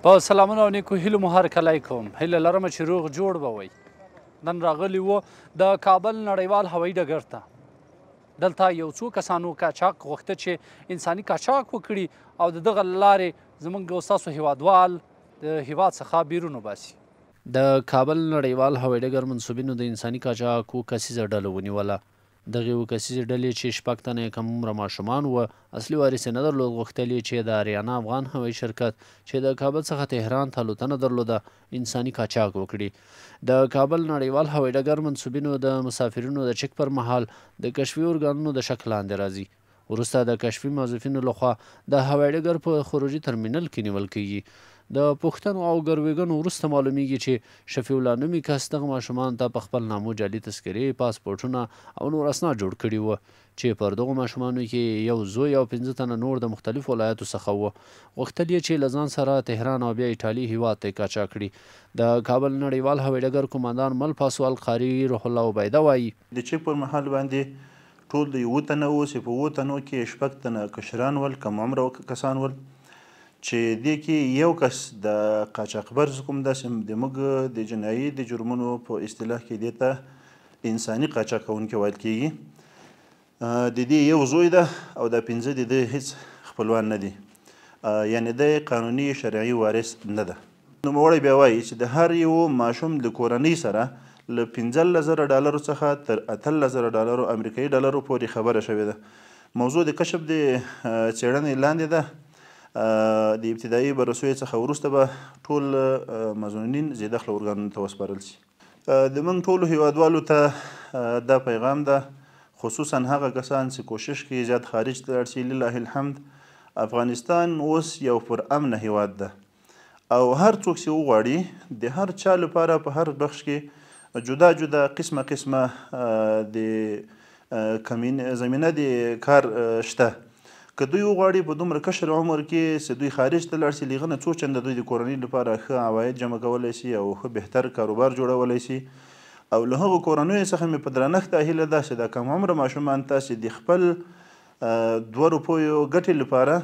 په سلامونه او نیکو هیلو مو هرکلی کوم. هیله لرمه چې روغ جوړ به وئ. نن راغلي وو د کابل نړیوال هوایي ډګر ته. دلته یو څو کسانو قاچاق غوښته چې انساني قاچاق وکړي او د دغه له لارې زموږ او ستاسو هیوادوال د هیواد څخه بیرون وباسي. د کابل نړیوال هوایي ډګر منصوبینو د انساني قاچاق اووه کسیزه ډله ونیوله. دغې اووه کسیزې ډلې چې شپږ تنه یې کم عمره ماشومان وه، اصلي وارث یې نه درلود، غوښتل یې چې د اریانا افغان هوایي شرکت چې د کابل څخه تهران ته الوتنه درلوده انساني قاچاق وکړي. د کابل نړیوال هوایي ډګر منصوبینو د مسافرینو د چک پر مهال د کشفي ارګانونو د شک لاندې راځي. وروسته د کشفي موظفینو لخوا د هوایي ډګر په خروجي ترمینل کې نیول کیږي. د پوښتنو او ګروېږنو وروسته معلومیږي چې شفیع الله نومي کس دغه ماشومانو ته په خپل نامو جعلي تذکرې، پاسپورټونه او نور اسناد جوړ کړي وه چې پر دغو ماشومانو کې یو زوی او 15 تنه نور د مختلفو ولایاتو څخه وه. غوښتل یې چې له ځان سره تهران او بیا ایټالي هیواد ته یې قاچاق کړي. د کابل نړیوال هوایي ډګر قمندان مل پاسوال قاري روح الله عبیده وایي د چک پر مهال باندې ټول د 7 تنه وو چې په 7 تنو کې 6 تنه کشران ول، کم عمره کسان ول، چې دې کې یو کس د قاچاقبر کوم داسې د موږ د جنایي د جرمونو په اصطلاح کې دې ته انساني قاچاق کوونکی ویل کېږي. د دې یو زوی ده او دا 15 د دې هیڅ خپلوان نه دي، یعنې د قانوني شرعي وارث نه ده. نوموړی بیا وایي چې د هر یو ماشوم د کورنۍ سره له 15,000 ډالرو څخه تر 18,000 ډالرو امریکایي ډالرو پورې خبره شوې ده. موضوع د کشف د څېړنې لاندې ده. د ابتدایي بررسیو څخه وروسته به ټول مظنونین زیدخله ارګانونو ته وسپارل شي. د موږ ټولو هیوادوالو ته دا پیغام ده، خصوصا هغه کسان چې کوشش کوي زیات خارج ته لاړ شي. لله الحمد افغانستان اوس یو پر امنه هیواد ده او هر څوک چې وغواړي د هر چا لپاره په هر بخش کې جدا جدا قسمه د زمینه د کار شته. که دوی وغواړي په دومره کشر عمر کې چې دوی خارج ته لاړ شي، له هغه نه څو چنده دوی د کورنۍ لپاره ښه عواید جمع کولی شي او ښه بهتر کاروبار جوړولی شي. او له هغو کورنیو څخه مې په درنښت دا هیله ده چې دا کم عمره ماشومان تاسې د خپل 2 روپیو ګټې لپاره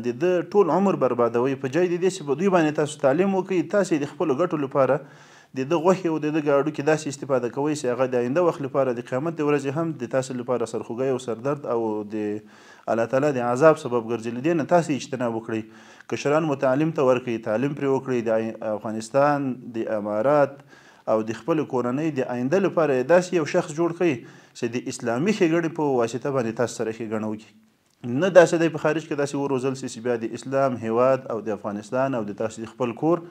د ده ټول عمر بربادوئ، په جای د دې چې په دوی باندې تاسو تعلیم وکړئ، تاسې د خپلو ګټو لپاره د ده غوښې او د ده ګاډو کې داسې استفاده کوئ چې هغه د آینده وخت لپاره د قیامت د ورځې هم د تاسې لپاره سرخوږی او سردرد او د الله تعالی د عذاب سبب ګرځي. له دې نه تاسې اجتناب وکړئ. کشران مو تعلیم ته ورکړئ، تعلیم پرې وکړئ، د افغانستان د امارات او د خپل کورنۍ د آینده لپاره داسې یو شخص جوړ کړئ چې د اسلامي ښېګڼې په واسطه باندې تاسو سره ښېګڼه وکړي. نه داسې دی په خارج کې داسې وروزل سي چې بیا د اسلام هیواد او د افغانستان او د تاسو د خپل کور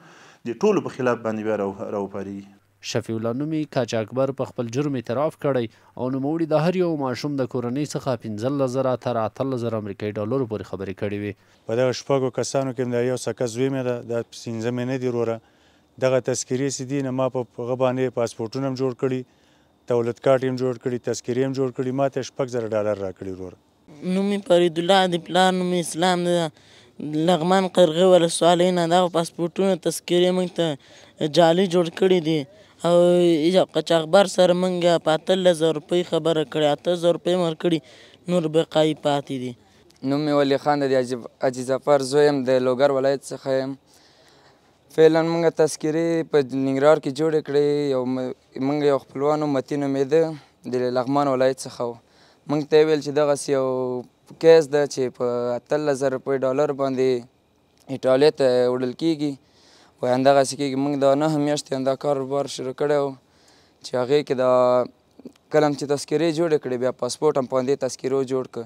د ټولو په خلاف باندې بیا راوپارېږي. شفیع الله نومي قاچاقبر په خپل جرم اعتراف کړی او نوموړي د هر یو ماشوم د کورنۍ څخه 15,000 تر 18,000 امریکایي ډالرو پورې خبرې کړې وې. په دغه شپږو کسانو کې د یو سکه زوی مې ده، دا 15 مې نه دي وروره. دغه تذکرې چې دي نه ما په هغه باندې پاسپورټونه هم جوړ کړي، دولت کارت هم جوړ کړي، تذکرې هم جوړ کړي، ما ته 6,000 ډالر راکړي وروره. نوم مې فرید الله د پلار نوم مې اسلام ده. لغمان قرغې ولسوالۍ نه دغه پاسپورټونه تذکرې موږ ته جعلي جوړ کړي دي او قاچاقبر سره موږ په 18,000 روپۍ خبره کړې، 8,000 روپۍ مې ورکړي، نور بقایي پاتې دي. نوم مې ولی خان دی، حاجي ظفر زوی یم، د لوګر ولایت څخه یم. فعلا موږ تذکرې په ننګرهار کې جوړې کړې. موږ یو خپلوان و متین نومېده، د لغمان ولایت څخه و. موږ ته یې ویل چې دغسې یو کیس ده چې په 18,000 روپۍ ډالر باندې ایټالۍ ته وړل کېږي، وایي همدغسې کېږي. موږ دا 9 میاشتې همدا کاروبار شروع کړی و چې هغې کې دا کله هم چې تذکرې جوړې کړې بیا پاسپورټ هم په همدې تذکرو جوړ کړه.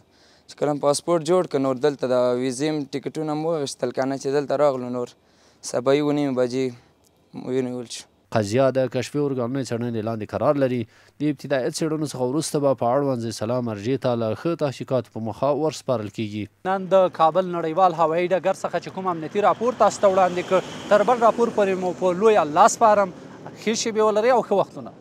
چې کله هم پاسپورټ جوړ کړه نور دلته د ویزې هم ټکټونه هم واخېستل، که نه چې دلته راغلو نور سبایي 9 بجې ونیول شو. قضیه د کشفي ارګانونو څېړنې لاندې قرار لري. د ابتدایي څېړنو څخه وروسته به په اړوند ضلع مرجع ته له ښه تحقیقاتو په موخه ورسپارل کیږي. نن د کابل نړیوال هوایي ډګر څخه چې کوم امنیتي راپور تاسو ته وړاندې کړ، تر بل راپور پورې مو په لویه الله سپارم. ښې شېبې ولرئ او ښه وختونه.